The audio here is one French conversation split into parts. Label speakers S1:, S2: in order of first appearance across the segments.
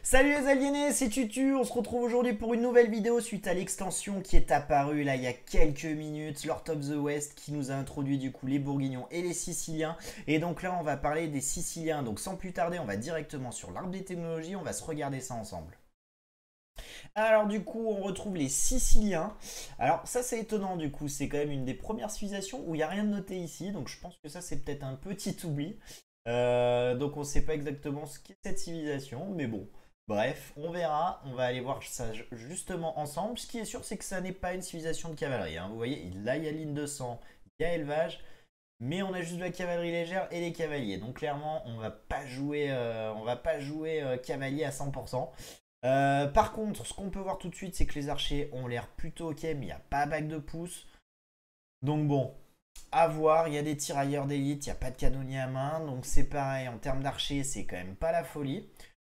S1: Salut les aliénés, c'est Tutu, on se retrouve aujourd'hui pour une nouvelle vidéo suite à l'extension qui est apparue là il y a quelques minutes, Lord of the West qui nous a introduit du coup les Bourguignons et les Siciliens. Et donc là on va parler des Siciliens, donc sans plus tarder on va directement sur l'arbre des technologies, on va se regarder ça ensemble. Alors du coup on retrouve les Siciliens. Alors ça c'est étonnant du coup, c'est quand même une des premières civilisations où il n'y a rien de noté ici, donc je pense que ça c'est peut-être un petit oubli. Donc on ne sait pas exactement ce qu'est cette civilisation, mais bon. Bref, on verra, on va aller voir ça justement ensemble. Ce qui est sûr, c'est que ça n'est pas une civilisation de cavalerie, hein. Vous voyez, là il y a ligne de sang, il y a élevage, mais on a juste de la cavalerie légère et les cavaliers. Donc clairement, on va pas jouer cavalier à 100%. Par contre, ce qu'on peut voir tout de suite, c'est que les archers ont l'air plutôt ok, mais il n'y a pas bague de pouce. Donc bon, à voir, il y a des tirailleurs d'élite, il n'y a pas de canonnier à main, donc c'est pareil, en termes d'archers, c'est quand même pas la folie.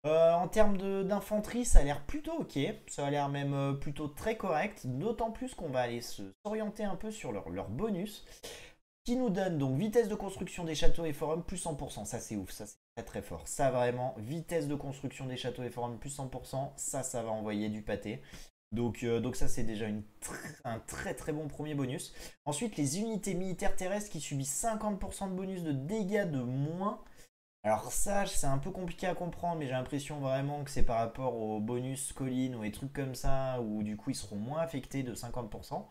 S1: En termes d'infanterie, ça a l'air plutôt ok, ça a l'air même plutôt très correct, d'autant plus qu'on va aller s'orienter un peu sur leur bonus, qui nous donne donc vitesse de construction des châteaux et forums plus 100%, ça c'est ouf, ça c'est très très fort. Ça vraiment, vitesse de construction des châteaux et forums plus 100%, ça va envoyer du pâté. Donc ça c'est déjà un très très bon premier bonus. Ensuite les unités militaires terrestres qui subissent 50% de bonus de dégâts de moins. Alors ça c'est un peu compliqué à comprendre, mais j'ai l'impression vraiment que c'est par rapport aux bonus collines ou des trucs comme ça, où du coup ils seront moins affectés de 50%.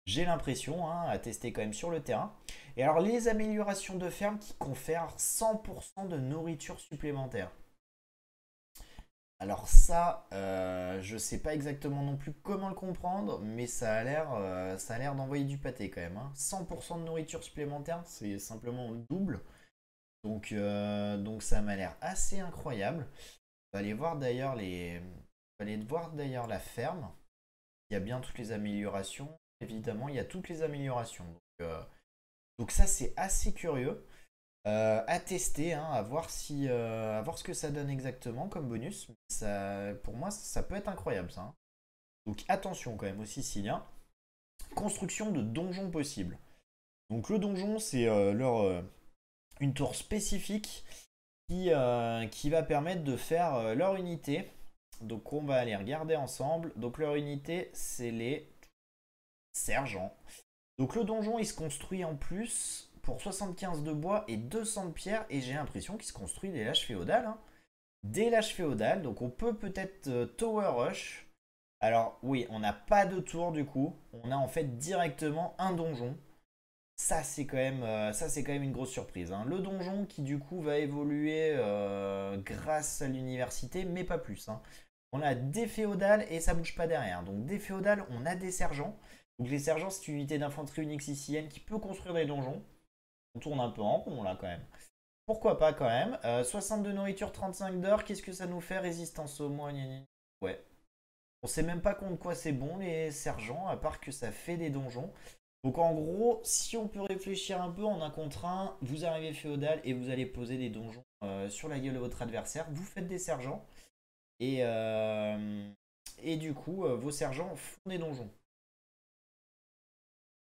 S1: J'ai l'impression, hein, à tester quand même sur le terrain. Et alors les améliorations de ferme qui confèrent 100% de nourriture supplémentaire. Alors ça, je sais pas exactement non plus comment le comprendre, mais ça a l'air d'envoyer du pâté quand même, hein. 100% de nourriture supplémentaire, c'est simplement le double. Donc ça m'a l'air assez incroyable. On va aller voir d'ailleurs la ferme. Il y a bien toutes les améliorations. Évidemment, il y a toutes les améliorations. Donc ça, c'est assez curieux. À tester, hein, à voir ce que ça donne exactement comme bonus. Ça, pour moi, ça peut être incroyable ça, hein. Donc attention quand même aux Siciliens. Construction de donjons possibles. Donc le donjon, c'est une tour spécifique qui va permettre de faire leur unité. Donc on va aller regarder ensemble. Donc leur unité, c'est les sergents. Donc le donjon, il se construit en plus pour 75 de bois et 200 de pierre. Et j'ai l'impression qu'il se construit dès l'âge féodal, hein. Dès l'âge féodal, donc on peut peut-être Tower Rush. Alors oui, on n'a pas de tour du coup. On a en fait directement un donjon. Ça c'est quand même une grosse surprise, hein. Le donjon qui du coup va évoluer grâce à l'université, mais pas plus, hein. On a des féodales et ça bouge pas derrière. Donc des féodales, on a des sergents. Donc les sergents, c'est une unité d'infanterie unique sicilienne qui peut construire des donjons. On tourne un peu en rond là quand même. Pourquoi pas quand même. 60 de nourriture, 35 d'or. Qu'est-ce que ça nous fait? Résistance au moins, gna gna gna. Ouais. On sait même pas contre quoi c'est bon les sergents, à part que ça fait des donjons. Donc en gros, si on peut réfléchir un peu en un contre un, vous arrivez féodal et vous allez poser des donjons sur la gueule de votre adversaire. Vous faites des sergents et, euh, et du coup, vos sergents font des donjons.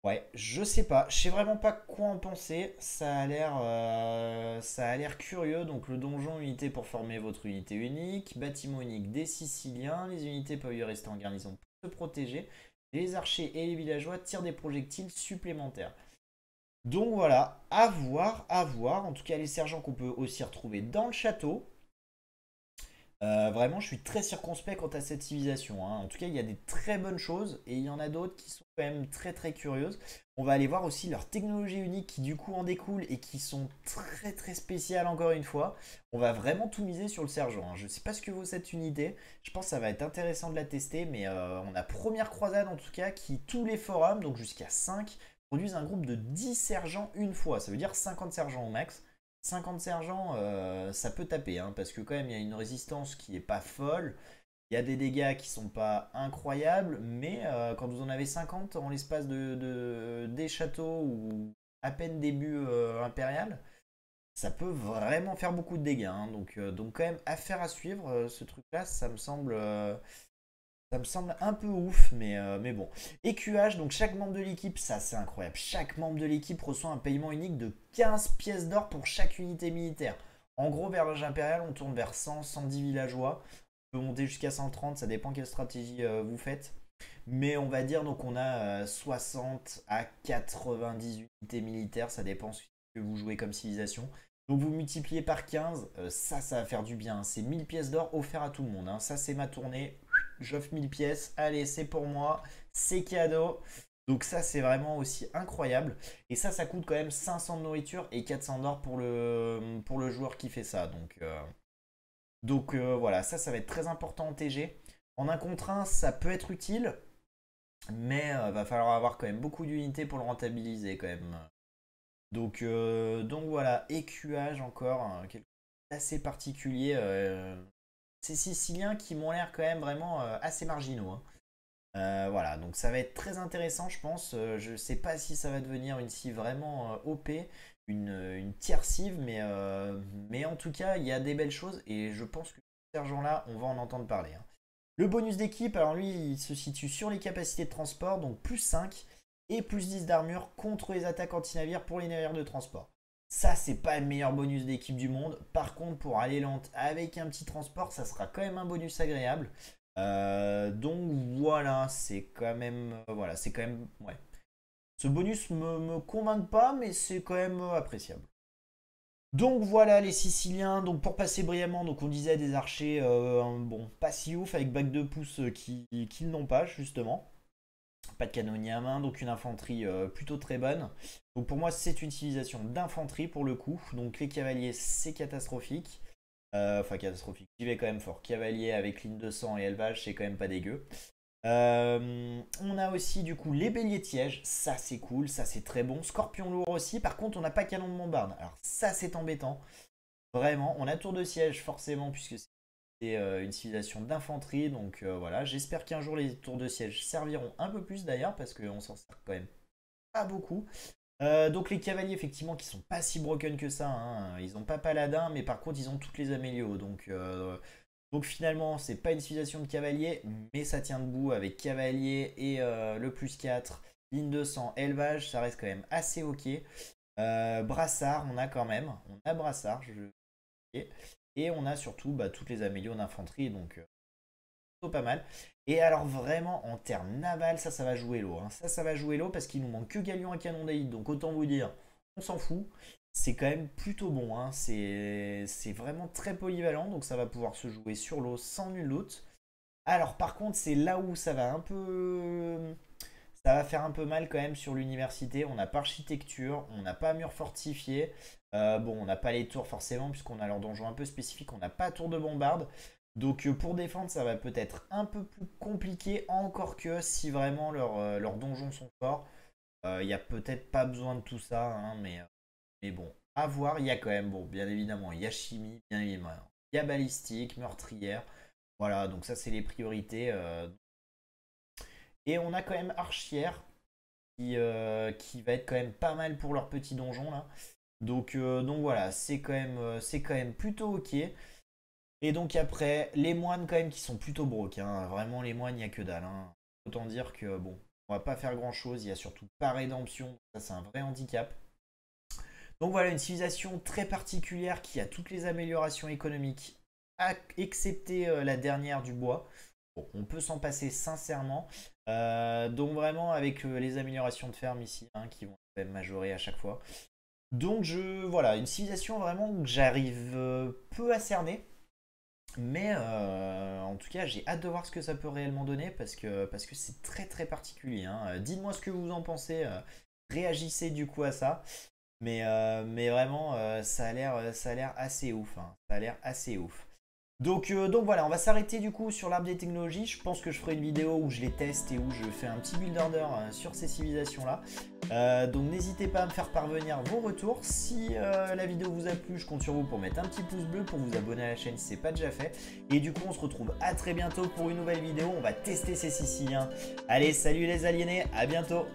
S1: Ouais, je sais pas, je sais vraiment pas quoi en penser. Ça a l'air curieux. Donc le donjon unité pour former votre unité unique, bâtiment unique des Siciliens. Les unités peuvent y rester en garnison pour se protéger. Les archers et les villageois tirent des projectiles supplémentaires. Donc voilà, à voir, à voir. En tout cas, les sergents qu'on peut aussi retrouver dans le château. Vraiment, je suis très circonspect quant à cette civilisation, hein. En tout cas, il y a des très bonnes choses et il y en a d'autres qui sont quand même très très curieuses. On va aller voir aussi leur technologie unique qui du coup en découle et qui sont très très spéciales encore une fois. On va vraiment tout miser sur le sergent, hein. Je ne sais pas ce que vaut cette unité. Je pense que ça va être intéressant de la tester, mais on a première croisade en tout cas qui tous les forums, donc jusqu'à 5, produisent un groupe de 10 sergents une fois. Ça veut dire 50 sergents au max. 50 sergents, ça peut taper, hein, parce que quand même il y a une résistance qui est pas folle. Il y a des dégâts qui sont pas incroyables, mais quand vous en avez 50 en l'espace des châteaux ou à peine début impérial, ça peut vraiment faire beaucoup de dégâts, hein. Donc quand même affaire à suivre, ce truc-là, ça me semble un peu ouf, mais bon. EQH, donc chaque membre de l'équipe, ça c'est incroyable. Chaque membre de l'équipe reçoit un paiement unique de 15 pièces d'or pour chaque unité militaire. En gros, vers l'âge impérial, on tourne vers 100, 110 villageois. peut monter jusqu'à 130, ça dépend quelle stratégie vous faites. Mais on va dire, donc on a 60 à 90 unités militaires, ça dépend ce que vous jouez comme civilisation. Donc vous multipliez par 15, ça va faire du bien. C'est 1000 pièces d'or offertes à tout le monde. Hein. Ça c'est ma tournée, j'offre 1000 pièces, allez c'est pour moi, c'est cadeau. Donc ça c'est vraiment aussi incroyable. Et ça coûte quand même 500 de nourriture et 400 d'or pour le joueur qui fait ça. Donc voilà, ça va être très important en TG. En 1 contre 1, ça peut être utile, mais va falloir avoir quand même beaucoup d'unités pour le rentabiliser quand même. Donc voilà, écuage encore, hein, quelque chose d'assez particulier. Ces Siciliens qui m'ont l'air quand même vraiment assez marginaux. Hein. Voilà, donc ça va être très intéressant, je pense. Je sais pas si ça va devenir une cive vraiment OP, une tiers cive, mais en tout cas, il y a des belles choses et je pense que ce sergent-là, on va en entendre parler. Hein. Le bonus d'équipe, alors lui, il se situe sur les capacités de transport, donc plus 5 et plus 10 d'armure contre les attaques anti-navires pour les navires de transport. Ça, c'est pas le meilleur bonus d'équipe du monde. Par contre, pour aller lente avec un petit transport, ça sera quand même un bonus agréable. Donc voilà, c'est quand même... voilà, c'est quand même... Ouais. Ce bonus me convainc pas, mais c'est quand même appréciable. Donc voilà les Siciliens, donc pour passer brièvement, donc on disait des archers, bon, pas si ouf avec bac de pouce qui n'ont pas justement. Pas de canonnier à main, donc une infanterie plutôt très bonne. Donc pour moi c'est une civilisation d'infanterie pour le coup, donc les cavaliers c'est catastrophique. Enfin catastrophique, j'y vais quand même fort. Cavalier avec ligne de sang et élevage c'est quand même pas dégueu. On a aussi du coup les béliers tièges, ça c'est cool, ça c'est très bon. Scorpion lourd aussi, par contre on n'a pas canon de bombarde. Alors ça c'est embêtant, vraiment. On a tour de siège forcément puisque c'est une civilisation d'infanterie. Donc voilà, j'espère qu'un jour les tours de siège serviront un peu plus d'ailleurs parce qu'on s'en sert quand même pas beaucoup. Donc les cavaliers effectivement qui sont pas si broken que ça, hein. Ils n'ont pas paladin mais par contre ils ont toutes les amélios. Donc finalement c'est pas une civilisation de cavaliers mais ça tient debout avec cavalier et le plus 4, ligne de sang, élevage, ça reste quand même assez ok. Brassard on a quand même, on a brassard et on a surtout toutes les amélios d'infanterie donc plutôt pas mal. Et alors vraiment en termes naval ça va jouer l'eau. Hein. Ça va jouer l'eau parce qu'il nous manque que galion à canon d'élite. Donc autant vous dire, on s'en fout. C'est quand même plutôt bon. Hein. C'est vraiment très polyvalent. Donc ça va pouvoir se jouer sur l'eau sans nul doute. Alors par contre c'est là où ça va un peu... Ça va faire un peu mal quand même sur l'université. On n'a pas architecture, on n'a pas mur fortifié. Bon, on n'a pas les tours forcément puisqu'on a leur donjon un peu spécifique. On n'a pas tour de bombarde. Donc pour défendre, ça va peut-être un peu plus compliqué, encore que si vraiment leurs donjons sont forts, il n'y a peut-être pas besoin de tout ça, hein, mais bon, à voir, il y a quand même, bon, bien évidemment, il y a chimie, bien évidemment, il y a balistique, meurtrière, voilà, donc ça c'est les priorités. Et on a quand même archière qui va être quand même pas mal pour leur petit donjon là. Donc voilà, c'est quand même plutôt ok. Et donc après, les moines quand même qui sont plutôt broke. Hein. Vraiment, les moines, il n'y a que dalle. Hein. Autant dire que bon, on va pas faire grand chose. Il y a surtout pas rédemption. Ça, c'est un vrai handicap. Donc voilà, une civilisation très particulière qui a toutes les améliorations économiques, excepté la dernière du bois. Bon, on peut s'en passer sincèrement. Donc vraiment avec les améliorations de ferme ici, hein, qui vont quand même majorer à chaque fois. Donc voilà, une civilisation vraiment que j'arrive peu à cerner. Mais en tout cas, j'ai hâte de voir ce que ça peut réellement donner parce que c'est très très particulier. Hein. Dites-moi ce que vous en pensez. Réagissez du coup à ça. Mais vraiment, ça a l'air assez ouf. Hein. Ça a l'air assez ouf. Donc voilà, on va s'arrêter du coup sur l'arbre des technologies. Je pense que je ferai une vidéo où je les teste et où je fais un petit build order sur ces civilisations-là. Donc n'hésitez pas à me faire parvenir vos retours. Si la vidéo vous a plu, je compte sur vous pour mettre un petit pouce bleu, pour vous abonner à la chaîne si ce n'est pas déjà fait. Et du coup, on se retrouve à très bientôt pour une nouvelle vidéo. On va tester ces Siciliens. Allez, salut les aliénés, à bientôt.